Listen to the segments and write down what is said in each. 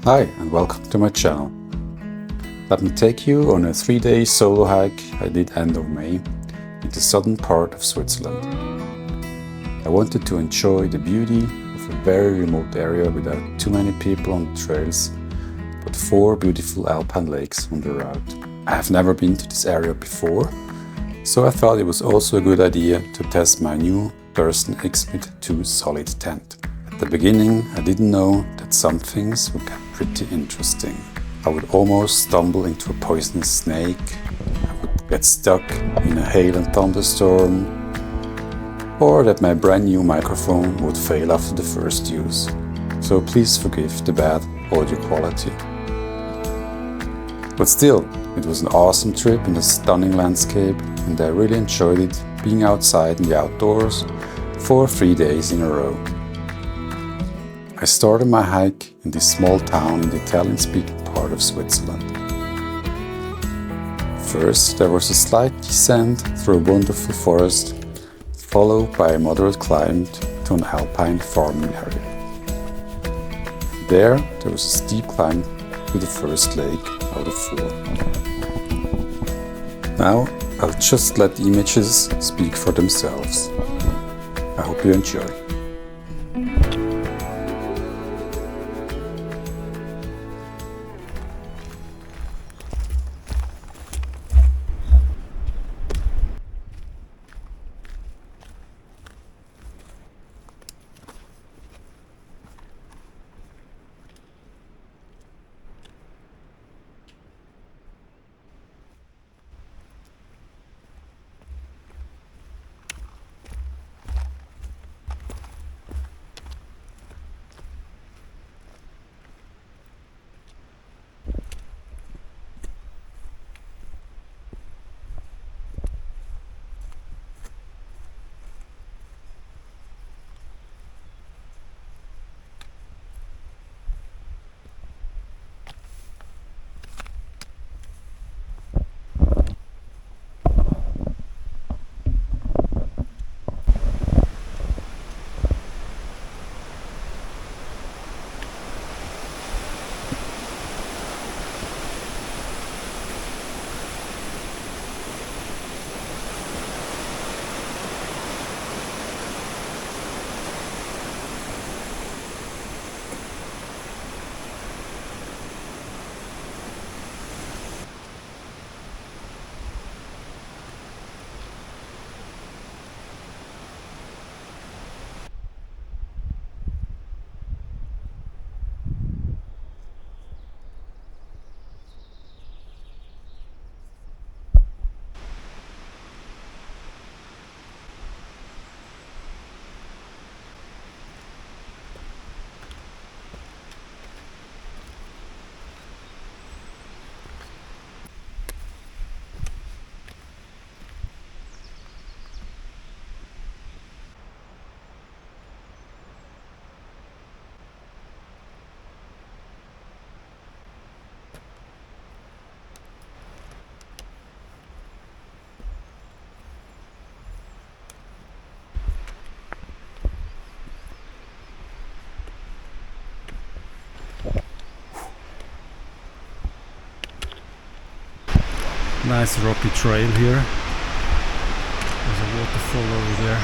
Hi and welcome to my channel. Let me take you on a 3-day solo hike I did end of May in the southern part of Switzerland. I wanted to enjoy the beauty of a very remote area without too many people on the trails, but 4 beautiful alpine lakes on the route. I have never been to this area before, so I thought it was also a good idea to test my new Durston X-Mid 2 solid tent. At the beginning I didn't know that some things would get pretty interesting. I would almost stumble into a poisonous snake, I would get stuck in a hail and thunderstorm, or that my brand new microphone would fail after the first use. So please forgive the bad audio quality. But still, it was an awesome trip in a stunning landscape, and I really enjoyed it being outside in the outdoors for 3 days in a row. I started my hike in this small town in the Italian-speaking part of Switzerland. First, there was a slight descent through a wonderful forest, followed by a moderate climb to an alpine farming area. There was a steep climb to the first lake out of 4. Now, I'll just let the images speak for themselves. I hope you enjoy. Nice rocky trail here. There's a waterfall over there.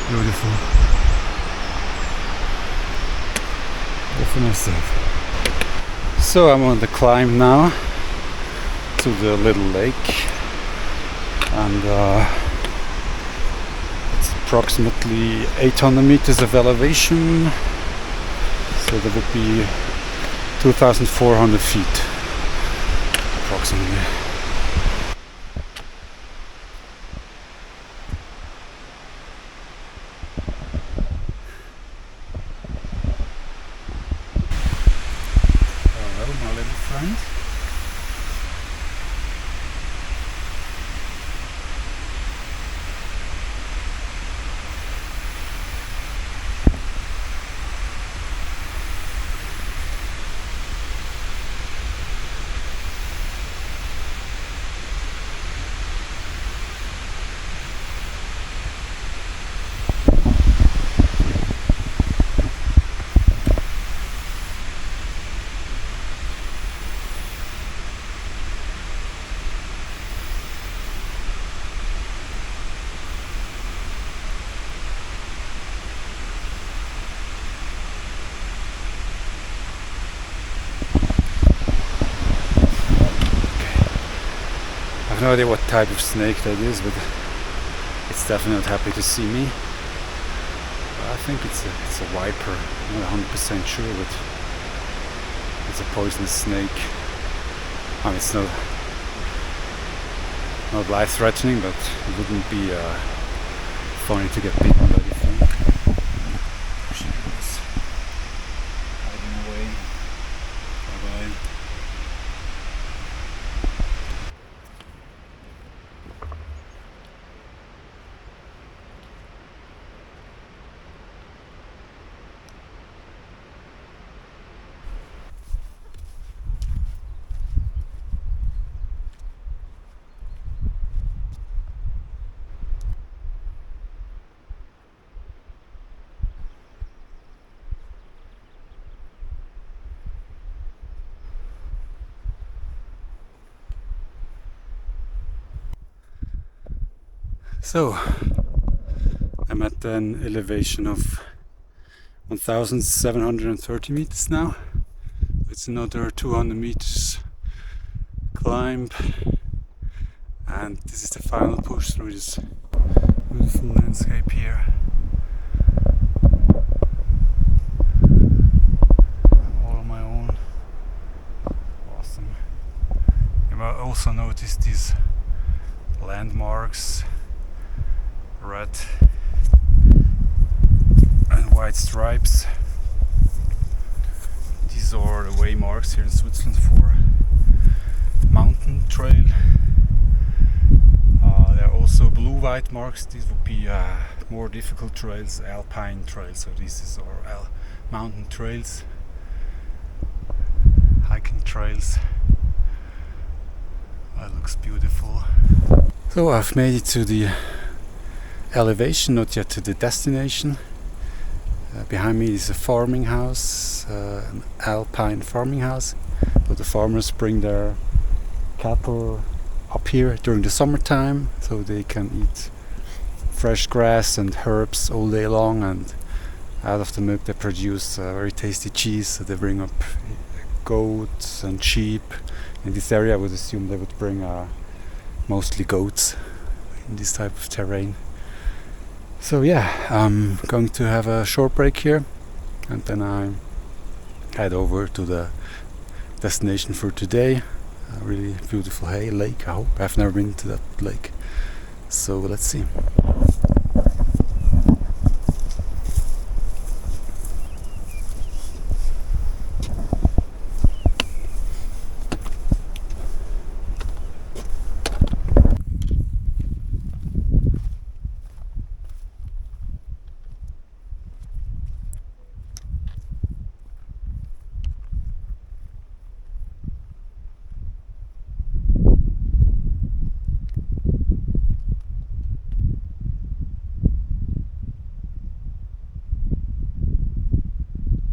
Beautiful. All for myself. So I'm on the climb now to the little lake, and it's approximately 800 meters of elevation, so that would be 2,400 feet approximately. Hello, my little friend. have no idea what type of snake that is, but it's definitely not happy to see me. I think it's a weahter. I'm not 100% sure, but it's a poisonous snake. I mean, it's not life-threatening, but it wouldn't be funny to get bitten by the thing. There she goes, hiding away. Bye-bye. So, I'm at an elevation of 1,730 meters now. It's another 200 meters climb, and this is the final push through this beautiful landscape here. I'm all on my own. Awesome. You might also notice these landmarks, red and white stripes. These are the way marks here in Switzerland for mountain trail. There are also blue-white marks. These would be more difficult trails, alpine trails. So these are mountain trails, hiking trails. That looks beautiful. So I've made it to the elevation, not yet to the destination. Behind me is a farming house, an alpine farming house. So the farmers bring their cattle up here during the summertime, so they can eat fresh grass and herbs all day long, and out of the milk they produce very tasty cheese. So they bring up goats and sheep. In this area I would assume they would bring mostly goats in this type of terrain. So yeah, I'm going to have a short break here, and then I head over to the destination for today. A really beautiful lake, I hope. I've never been to that lake, so let's see.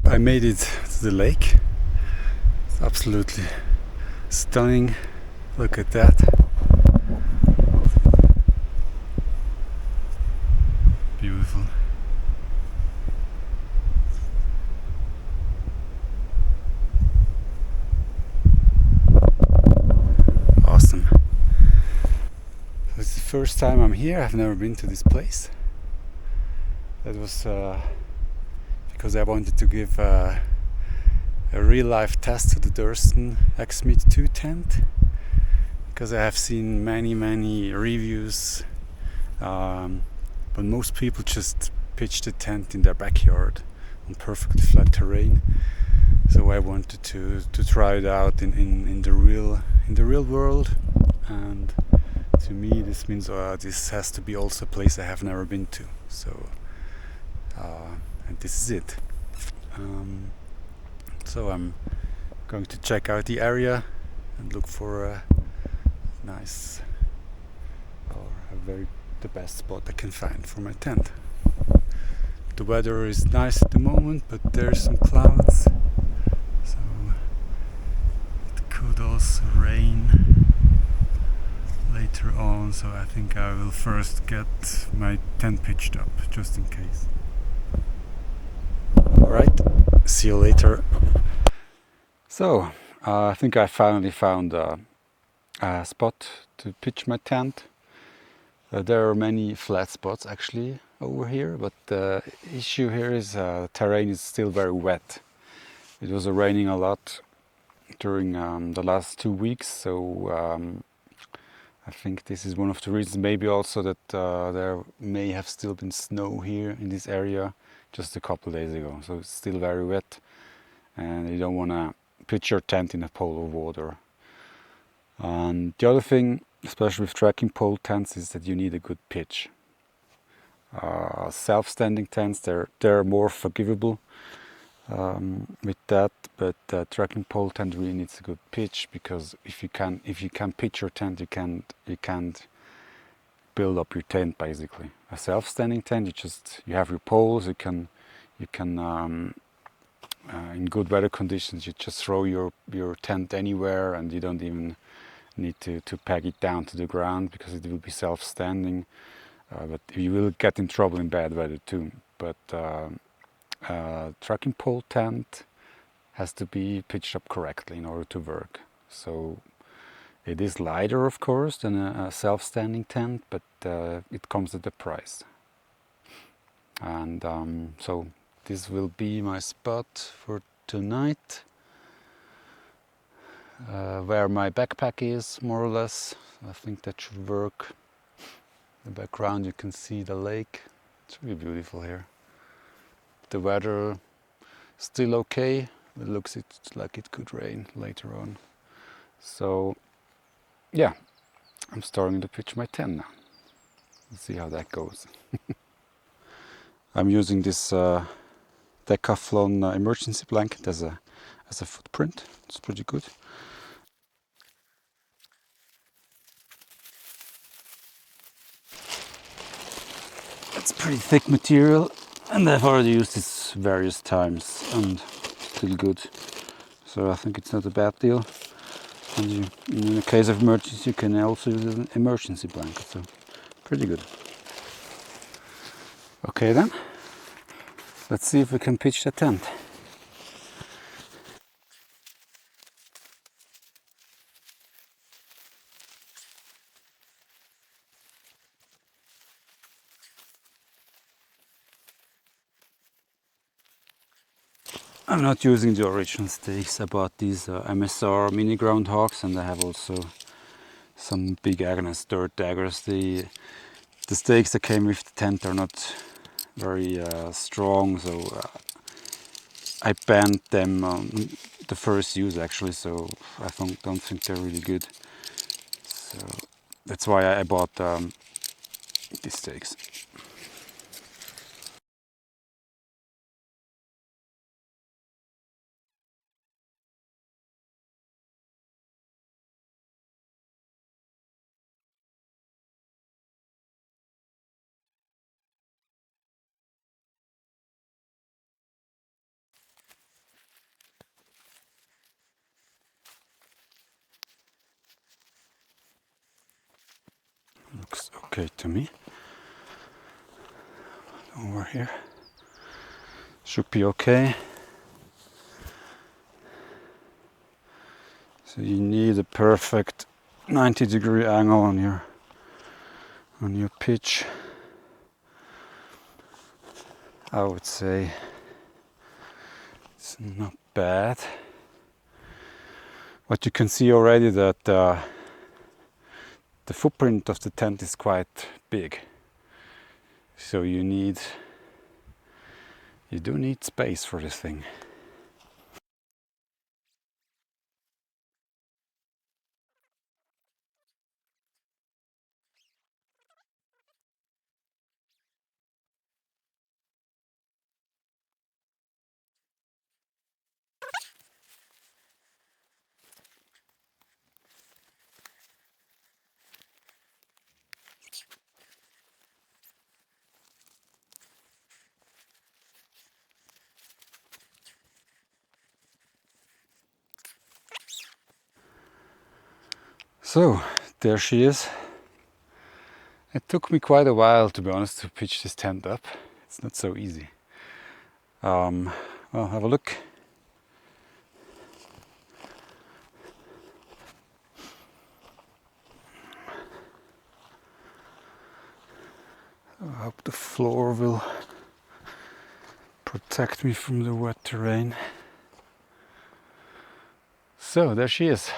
I made it to the lake. It's absolutely stunning. Look at that. Beautiful. Awesome. It's the first time I'm here. I've never been to this place. That was because I wanted to give a real life test to the Durston X-Mid 2 tent, because I have seen many reviews, but most people just pitch the tent in their backyard on perfectly flat terrain. So I wanted to try it out in the real world, and to me this means this has to be also a place I have never been to. So and this is it. So I'm going to check out the area and look for a nice, or the best spot I can find for my tent. The weather is nice at the moment, but there's some clouds, so it could also rain later on. So I think I will first get my tent pitched up, just in case. Alright, see you later. So, I think I finally found a spot to pitch my tent. There are many flat spots actually over here, but the issue here is the terrain is still very wet. It was raining a lot during the last 2 weeks, so I think this is one of the reasons. Maybe also that there may have still been snow here in this area just a couple of days ago, so it's still very wet, and you don't want to pitch your tent in a pool of water. And the other thing, especially with trekking pole tents, is that you need a good pitch. Self-standing tents, they're more forgivable with that, but trekking pole tent really needs a good pitch, because if you can pitch your tent, you can't build up your tent basically. A self-standing tent, you have your poles, you can in good weather conditions, you just throw your tent anywhere, and you don't even need to peg it down to the ground, because it will be self-standing. But you will get in trouble in bad weather too. But trekking pole tent has to be pitched up correctly in order to work. So it is lighter, of course, than a self-standing tent, but it comes at a price. And so this will be my spot for tonight. Where my backpack is, more or less. I think that should work. In the background you can see the lake. It's really beautiful here. The weather still okay. It looks like it could rain later on. So yeah, I'm starting to pitch my tent now. Let's see how that goes. I'm using this Decathlon emergency blanket as a footprint. It's pretty good. It's pretty thick material, and I've already used this various times and still good. So I think it's not a bad deal. And in the case of emergency, you can also use an emergency blanket. So pretty good. Okay then, let's see if we can pitch the tent. I'm not using the original stakes. I bought these MSR mini groundhogs, and I have also some big Agnes dirt daggers. The stakes that came with the tent are not very strong, so I banned them on the first use actually, so I don't think they're really good. So that's why I bought these stakes. Looks okay to me. Over here should be okay. So you need a perfect 90-degree angle on your pitch. I would say it's not bad. But you can see already that the footprint of the tent is quite big. So you do need space for this thing. So there she is. It took me quite a while, to be honest, to pitch this tent up. It's not so easy. Well, have a look. I hope the floor will protect me from the wet terrain. So there she is.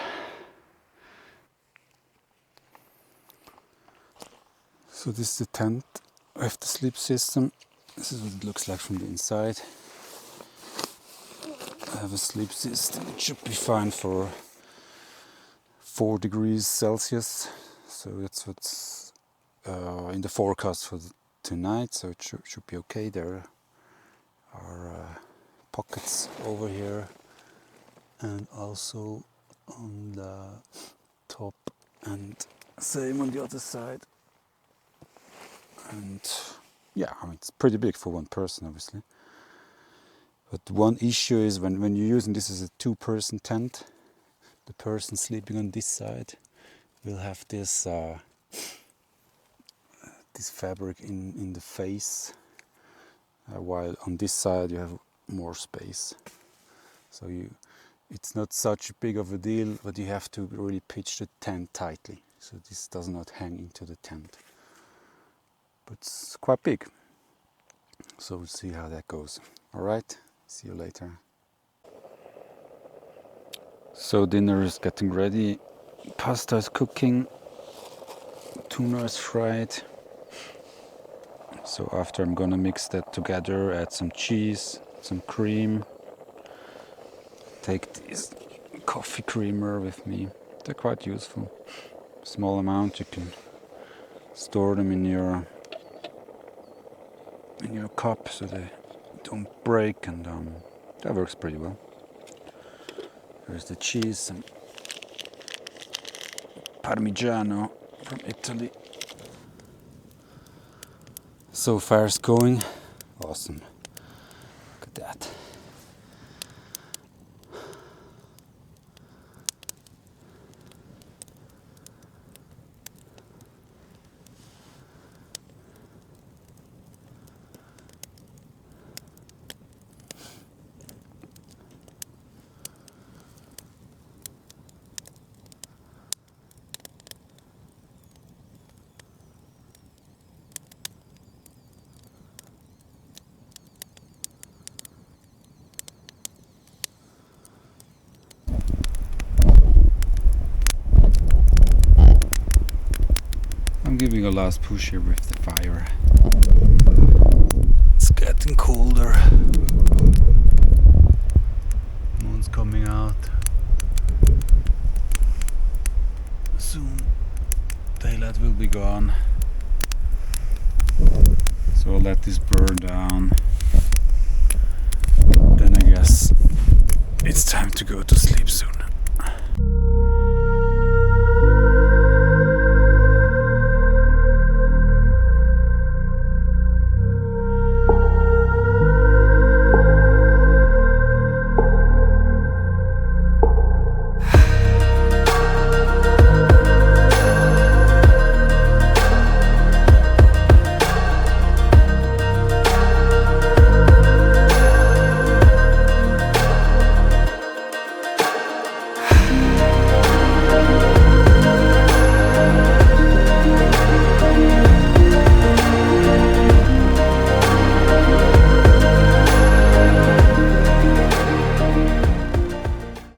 So this is the tent with the sleep system. This is what it looks like from the inside. I have a sleep system. It should be fine for 4 degrees Celsius. So that's what's in the forecast for tonight. So it should be okay. There are pockets over here and also on the top, and same on the other side. And yeah, I mean, it's pretty big for one person, obviously. But one issue is when you're using this as a 2-person tent, the person sleeping on this side will have this this fabric in the face, while on this side you have more space. So it's not such big of a deal, but you have to really pitch the tent tightly, so this does not hang into the tent. But it's quite big, so we'll see how that goes. Alright, see you later. So dinner is getting ready, pasta is cooking, tuna is fried. So after I'm gonna mix that together, add some cheese, some cream, take this coffee creamer with me. They're quite useful. Small amount, you can store them in your cup so they don't break, and that works pretty well. There's the cheese, some Parmigiano from Italy. So far it's going awesome. Look at that. I'm giving a last push here with the fire. It's getting colder. Moon's coming out. Soon daylight will be gone. So I'll let this burn down. Then I guess it's time to go to sleep soon.